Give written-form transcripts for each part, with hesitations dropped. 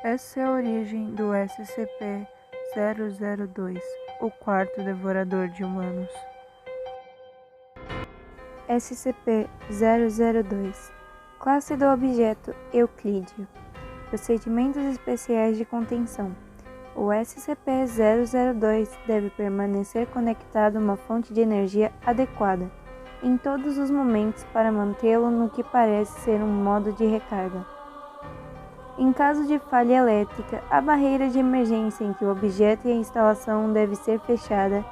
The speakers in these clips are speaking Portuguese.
Essa é a origem do SCP-002, o quarto devorador de humanos. SCP-002 Classe do objeto Euclídeo. Procedimentos especiais de contenção. O SCP-002 deve permanecer conectado a uma fonte de energia adequada em todos os momentos para mantê-lo no que parece ser um modo de recarga. Em caso de falha elétrica, a barreira de emergência em que o objeto e a instalação deve ser fechada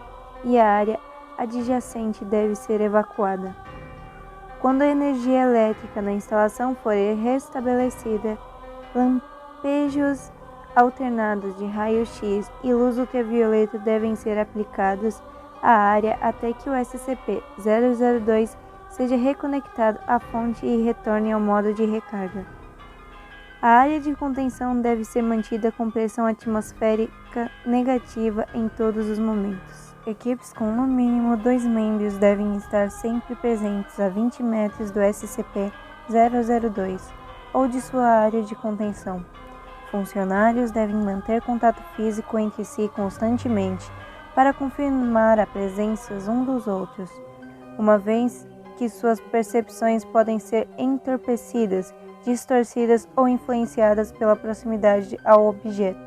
e a área adjacente deve ser evacuada. Quando a energia elétrica na instalação for restabelecida, lampejos alternados de raio-x e luz ultravioleta devem ser aplicados à área até que o SCP-002 seja reconectado à fonte e retorne ao modo de recarga. A área de contenção deve ser mantida com pressão atmosférica negativa em todos os momentos. Equipes com no mínimo 2 membros devem estar sempre presentes a 20 metros do SCP-002 ou de sua área de contenção. Funcionários devem manter contato físico entre si constantemente para confirmar a presença uns dos outros, uma vez que suas percepções podem ser entorpecidas, distorcidas ou influenciadas pela proximidade ao objeto.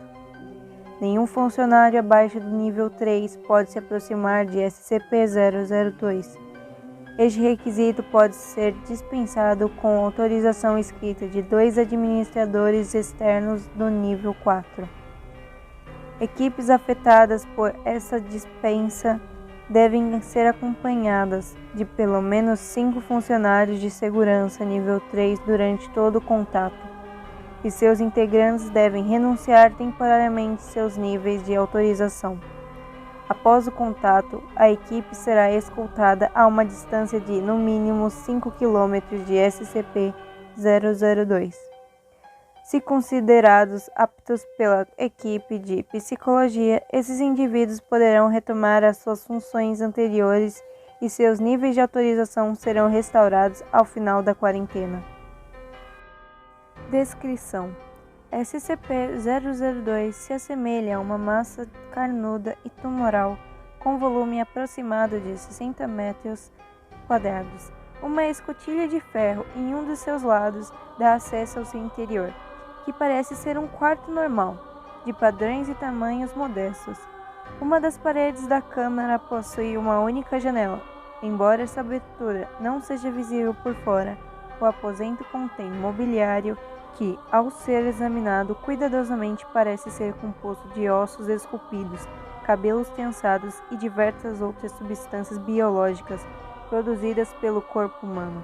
Nenhum funcionário abaixo do nível 3 pode se aproximar de SCP-002. Este requisito pode ser dispensado com autorização escrita de 2 administradores externos do nível 4. Equipes afetadas por essa dispensa devem ser acompanhadas de pelo menos 5 funcionários de segurança nível 3 durante todo o contato, e seus integrantes devem renunciar temporariamente seus níveis de autorização. Após o contato, a equipe será escoltada a uma distância de, no mínimo, 5 km de SCP-002. Se considerados aptos pela equipe de psicologia, esses indivíduos poderão retomar as suas funções anteriores e seus níveis de autorização serão restaurados ao final da quarentena. Descrição: SCP-002 se assemelha a uma massa carnuda e tumoral com volume aproximado de 60 metros quadrados. Uma escotilha de ferro em um dos seus lados dá acesso ao seu interior, que parece ser um quarto normal, de padrões e tamanhos modestos. Uma das paredes da câmara possui uma única janela. Embora essa abertura não seja visível por fora, o aposento contém mobiliário que, ao ser examinado cuidadosamente, parece ser composto de ossos esculpidos, cabelos tensados e diversas outras substâncias biológicas produzidas pelo corpo humano.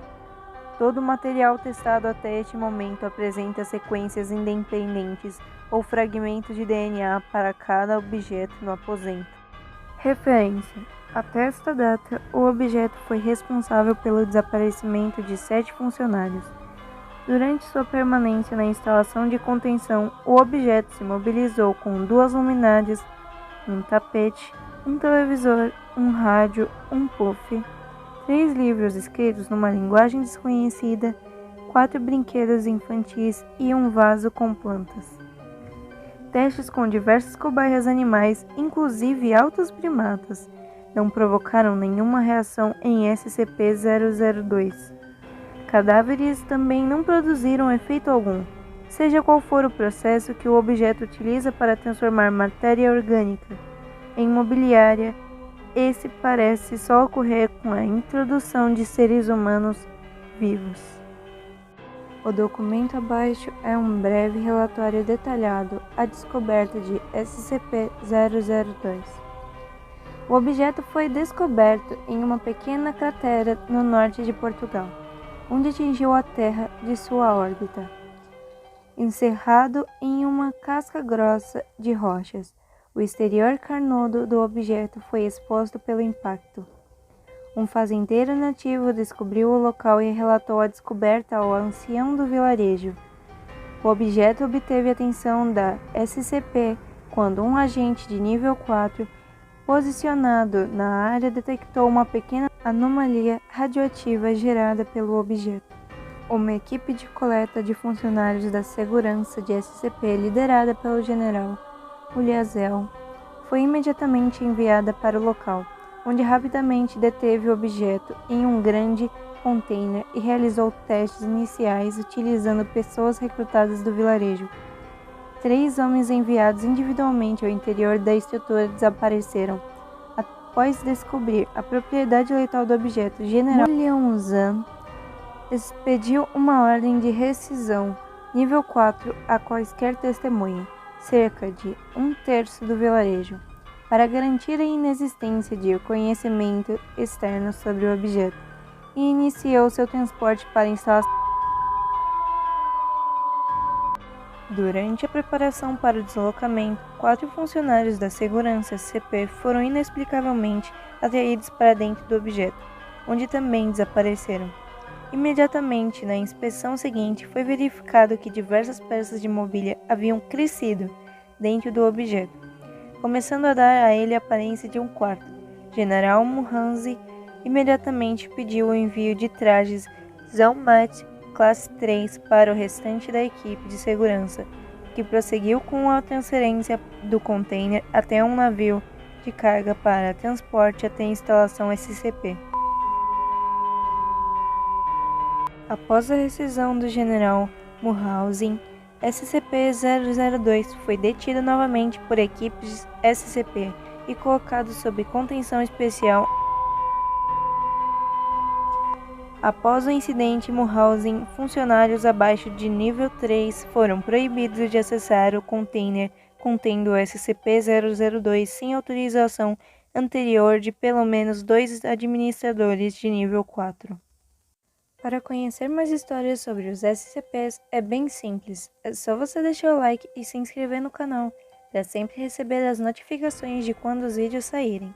Todo o material testado até este momento apresenta sequências independentes ou fragmentos de DNA para cada objeto no aposento. Referência: até esta data, o objeto foi responsável pelo desaparecimento de 7 funcionários. Durante sua permanência na instalação de contenção, o objeto se mobilizou com 2 luminárias, um tapete, um televisor, um rádio, um puff, 3 livros escritos numa linguagem desconhecida, 4 brinquedos infantis e um vaso com plantas. Testes com diversas cobaias animais, inclusive altos primatas, não provocaram nenhuma reação em SCP-002. Cadáveres também não produziram efeito algum. Seja qual for o processo que o objeto utiliza para transformar matéria orgânica em mobiliária, esse parece só ocorrer com a introdução de seres humanos vivos. O documento abaixo é um breve relatório detalhado à descoberta de SCP-002. O objeto foi descoberto em uma pequena cratera no norte de Portugal, onde atingiu a Terra de sua órbita, encerrado em uma casca grossa de rochas. O exterior carnudo do objeto foi exposto pelo impacto. Um fazendeiro nativo descobriu o local e relatou a descoberta ao ancião do vilarejo. O objeto obteve a atenção da SCP quando um agente de nível 4, posicionado na área, detectou uma pequena anomalia radioativa gerada pelo objeto. Uma equipe de coleta de funcionários da segurança de SCP, liderada pelo general Ulyazel, foi imediatamente enviada para o local, onde rapidamente deteve o objeto em um grande container e realizou testes iniciais utilizando pessoas recrutadas do vilarejo. 3 homens enviados individualmente ao interior da estrutura desapareceram. Após descobrir a propriedade letal do objeto, General Mulyanzhan expediu uma ordem de rescisão nível 4 a quaisquer testemunha, cerca de 1/3 do vilarejo, para garantir a inexistência de conhecimento externo sobre o objeto, e iniciou seu transporte para a instalação. Durante a preparação para o deslocamento, 4 funcionários da segurança SCP foram inexplicavelmente atraídos para dentro do objeto, onde também desapareceram. Imediatamente na inspeção seguinte, foi verificado que diversas peças de mobília haviam crescido dentro do objeto, começando a dar a ele a aparência de um quarto. General Muhanzi imediatamente pediu o envio de trajes Zalmat Classe 3 para o restante da equipe de segurança, que prosseguiu com a transferência do container até um navio de carga para transporte até a instalação SCP. Após a rescisão do general Muhausen, SCP-002 foi detido novamente por equipes SCP e colocado sob contenção especial. Após o incidente Muhausen, funcionários abaixo de nível 3 foram proibidos de acessar o container contendo o SCP-002 sem autorização anterior de pelo menos 2 administradores de nível 4. Para conhecer mais histórias sobre os SCPs é bem simples, é só você deixar o like e se inscrever no canal, para sempre receber as notificações de quando os vídeos saírem.